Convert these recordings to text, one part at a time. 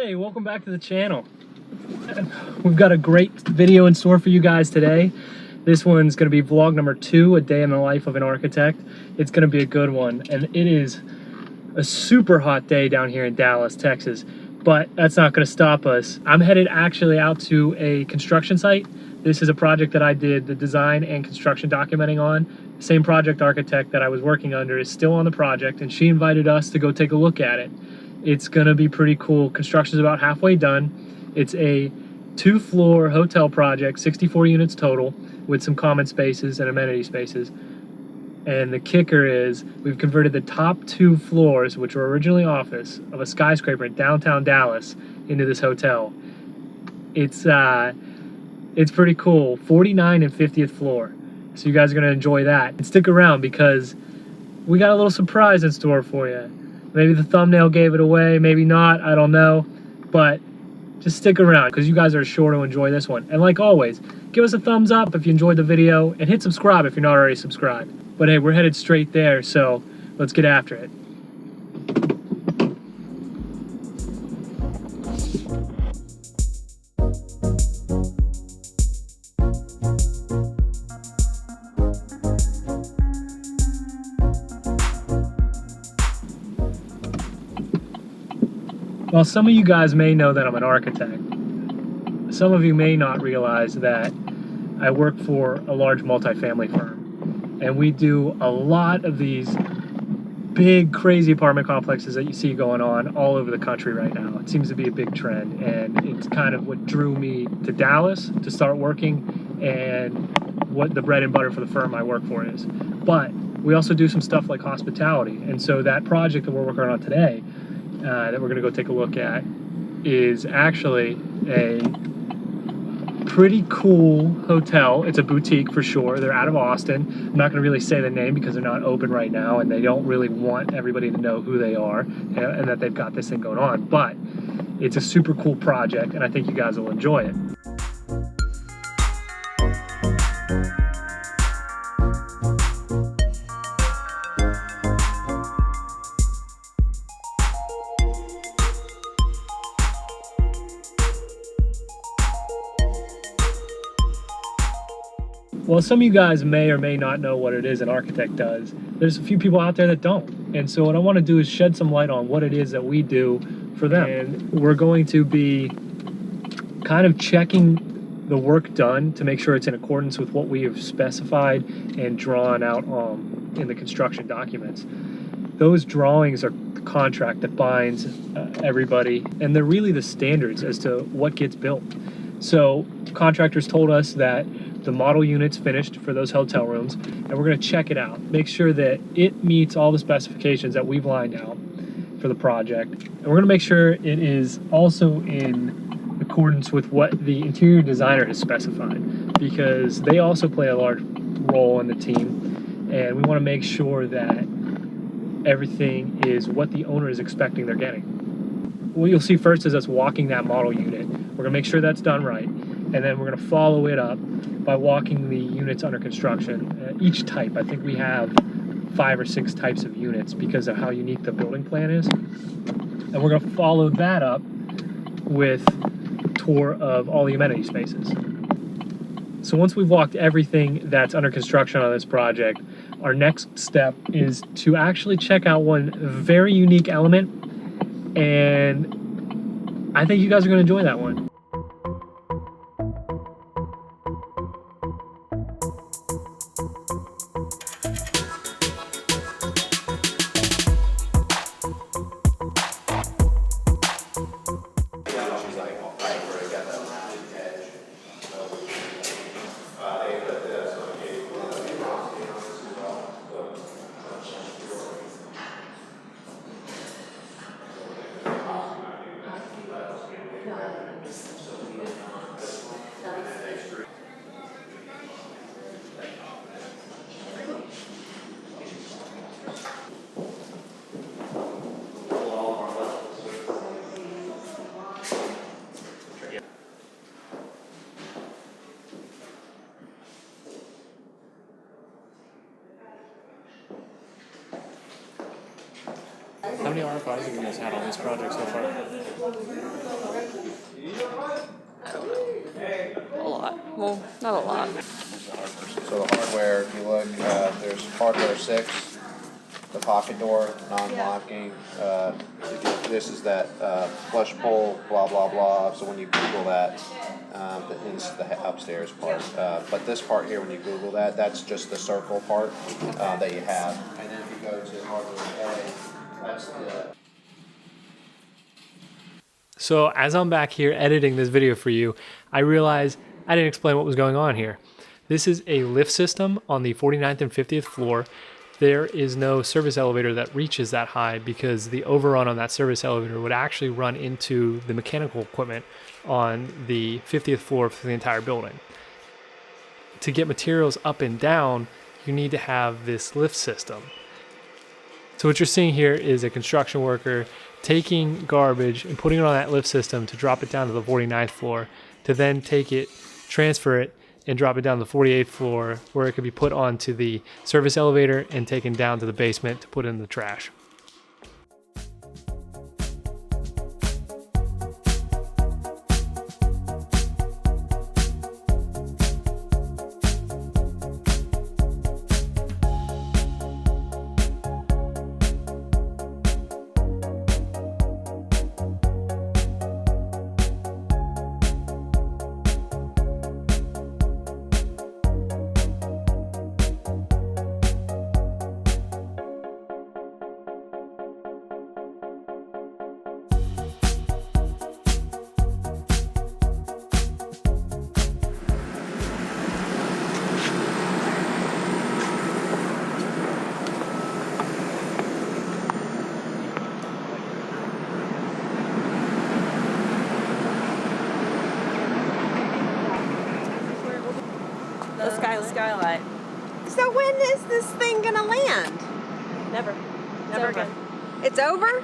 Hey, welcome back to the channel. We've got a great video in store for you guys today. This one's going to be vlog number 2, a day in the life of an architect. It's going to be a good one, and it is a super hot day down here in Dallas, Texas, but that's not going to stop us. I'm headed actually out to a construction site. This is a project that I did the design and construction documenting on. The same project architect that I was working under is still on the project, and she invited us to go take a look at it. It's gonna be pretty cool. Construction's about halfway done. It's a 2-floor hotel project, 64 units total, with some common spaces and amenity spaces. And the kicker is we've converted the top 2 floors, which were originally office, of a skyscraper in downtown Dallas into this hotel. It's pretty cool. 49 and 50th floor. So you guys are gonna enjoy that. And stick around because we got a little surprise in store for you. Maybe the thumbnail gave it away, maybe not, I don't know. But just stick around because you guys are sure to enjoy this one. And like always, give us a thumbs up if you enjoyed the video and hit subscribe if you're not already subscribed. But hey, we're headed straight there, so let's get after it. Well, some of you guys may know that I'm an architect. Some of you may not realize that I work for a large multifamily firm. And we do a lot of these big, crazy apartment complexes that you see going on all over the country right now. It seems to be a big trend. And it's kind of what drew me to Dallas to start working and what the bread and butter for the firm I work for is. But we also do some stuff like hospitality. And so that project that we're working on today, that we're going to go take a look at, is actually a pretty cool hotel. It's a boutique for sure. They're out of Austin. I'm not going to really say the name because they're not open right now and they don't really want everybody to know who they are and that they've got this thing going on. But it's a super cool project and I think you guys will enjoy it. Well, some of you guys may or may not know what it is an architect does. There's a few people out there that don't. And so what I want to do is shed some light on what it is that we do for them. And we're going to be kind of checking the work done to make sure it's in accordance with what we have specified and drawn out in the construction documents. Those drawings are the contract that binds everybody, and they're really the standards as to what gets built. So contractors told us that the model unit's finished for those hotel rooms, and we're going to check it out, make sure that it meets all the specifications that we've lined out for the project, and we're going to make sure it is also in accordance with what the interior designer has specified, because they also play a large role in the team, and we want to make sure that everything is what the owner is expecting they're getting. What you'll see first is us walking that model unit. We're going to make sure that's done right, and then we're going to follow it up by walking the units under construction. Each type, I think we have 5 or 6 types of units because of how unique the building plan is. And we're going to follow that up with a tour of all the amenity spaces. So once we've walked everything that's under construction on this project, our next step is to actually check out one very unique element, and I think you guys are going to enjoy that one. How many RFIs have you guys had on this project so far? A lot. Well, not a lot. So the hardware, if you look, there's hardware 6, the pocket door, non-locking. This is that flush pull, blah, blah, blah. So when you Google that, this is the upstairs part. But this part here, when you Google that, that's just the circle part that you have. And then if you go to hardware A, that's the... So as I'm back here editing this video for you, I realized I didn't explain what was going on here. This is a lift system on the 49th and 50th floor. There is no service elevator that reaches that high because the overrun on that service elevator would actually run into the mechanical equipment on the 50th floor for the entire building. To get materials up and down, you need to have this lift system. So what you're seeing here is a construction worker taking garbage and putting it on that lift system to drop it down to the 49th floor, to then take it, transfer it, and drop it down to the 48th floor where it could be put onto the service elevator and taken down to the basement to put in the trash. The skylight. So when is this thing gonna land? Never. Never again. It's over?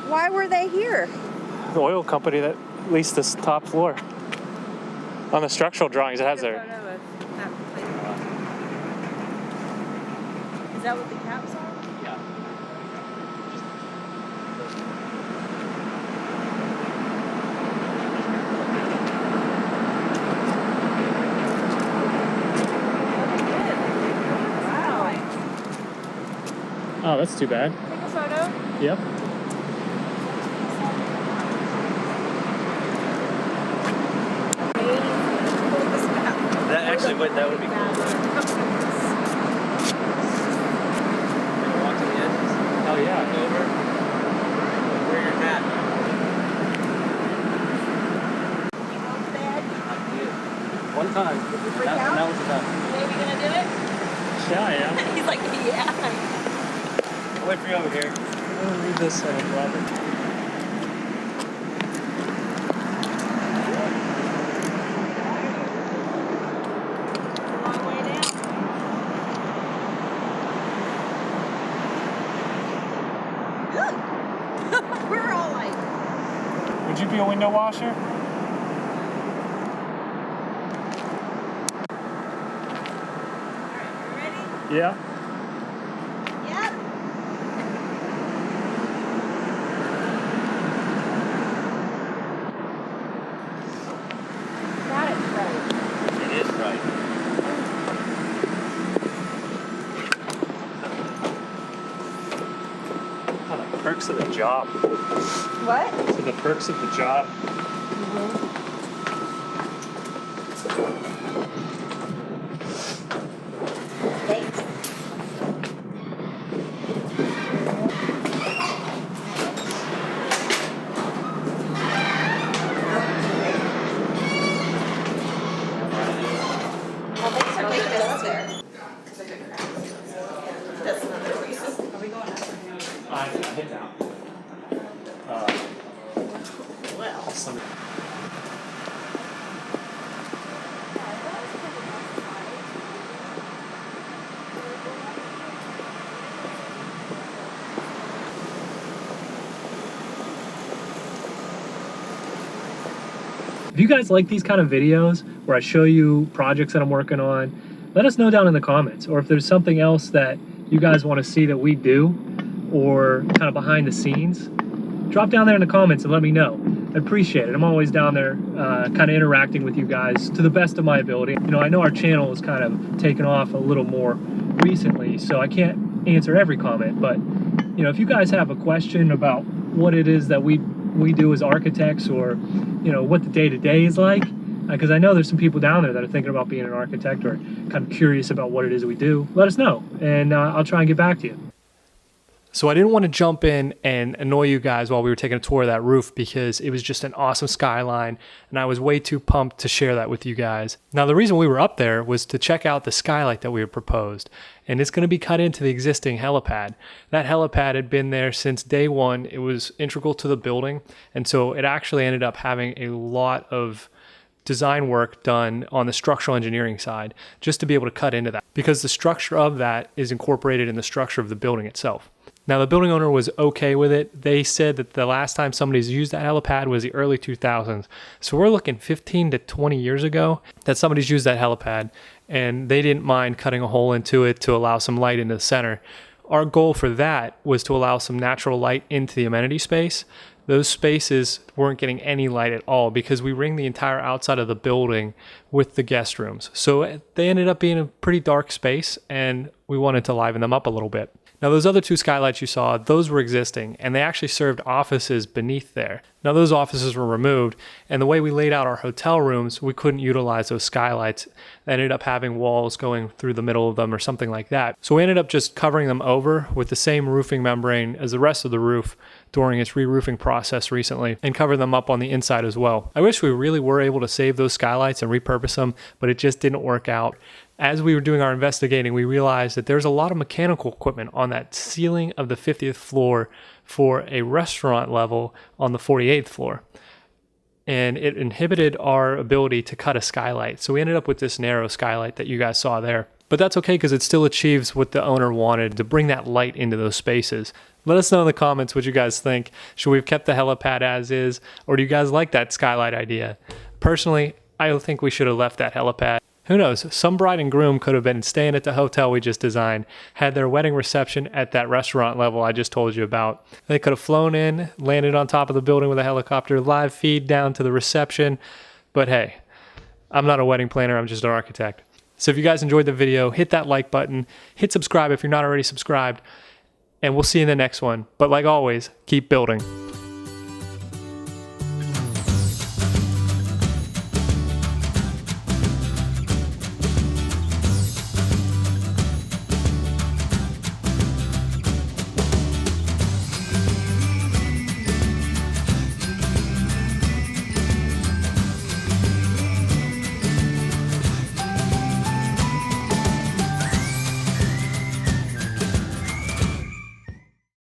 Why were they here? The oil company that leased this top floor. On the structural drawings it has there. Is that what the caps are? Yeah. Oh, that's too bad. Take a photo. Yep. That would be cool. Walk to the edges. Oh yeah. Over. Wear your hat. One time. That was enough. Baby, gonna do it? Yeah, I am. He's like, yeah. I'll wait for you over here. I'm gonna leave this Robert. We're all like... Would you be a window washer? You ready? Yeah. Yep. Got it right. It is right. Oh, the perks of the job. What? So the perks of the job. Thanks. Well, thanks for taking us up there. That's another reason. Are we going up? I hit down. Well. Some... If you guys like these kind of videos where I show you projects that I'm working on, let us know down in the comments. Or if there's something else that you guys want to see that we do, or kind of behind the scenes, drop down there in the comments and let me know. I appreciate it. I'm always down there kind of interacting with you guys to the best of my ability. You know, I know our channel has kind of taken off a little more recently, so I can't answer every comment, but you know, if you guys have a question about what it is that we do as architects, or you know, what the day-to-day is like, because I know there's some people down there that are thinking about being an architect or kind of curious about what it is we do, let us know, and I'll try and get back to you. So I didn't want to jump in and annoy you guys while we were taking a tour of that roof, because it was just an awesome skyline and I was way too pumped to share that with you guys. Now the reason we were up there was to check out the skylight that we had proposed, and it's going to be cut into the existing helipad. That helipad had been there since day one. It was integral to the building, and so it actually ended up having a lot of design work done on the structural engineering side just to be able to cut into that, because the structure of that is incorporated in the structure of the building itself. Now the building owner was okay with it. They said that the last time somebody's used that helipad was the early 2000s. So we're looking 15 to 20 years ago that somebody's used that helipad, and they didn't mind cutting a hole into it to allow some light into the center. Our goal for that was to allow some natural light into the amenity space. Those spaces weren't getting any light at all because we ring the entire outside of the building with the guest rooms. So they ended up being a pretty dark space, and we wanted to liven them up a little bit. Now those other two skylights you saw, those were existing, and they actually served offices beneath there. Now those offices were removed, and the way we laid out our hotel rooms, we couldn't utilize those skylights. They ended up having walls going through the middle of them or something like that. So we ended up just covering them over with the same roofing membrane as the rest of the roof during its re-roofing process recently, and cover them up on the inside as well. I wish we really were able to save those skylights and repurpose them, but it just didn't work out. As we were doing our investigating, we realized that there's a lot of mechanical equipment on that ceiling of the 50th floor for a restaurant level on the 48th floor. And it inhibited our ability to cut a skylight. So we ended up with this narrow skylight that you guys saw there. But that's okay, because it still achieves what the owner wanted, to bring that light into those spaces. Let us know in the comments what you guys think. Should we have kept the helipad as is, or do you guys like that skylight idea? Personally, I think we should have left that helipad. Who knows, some bride and groom could have been staying at the hotel we just designed, had their wedding reception at that restaurant level I just told you about. They could have flown in, landed on top of the building with a helicopter, live feed down to the reception. But hey, I'm not a wedding planner, I'm just an architect. So if you guys enjoyed the video, hit that like button, hit subscribe if you're not already subscribed, and we'll see you in the next one. But like always, keep building.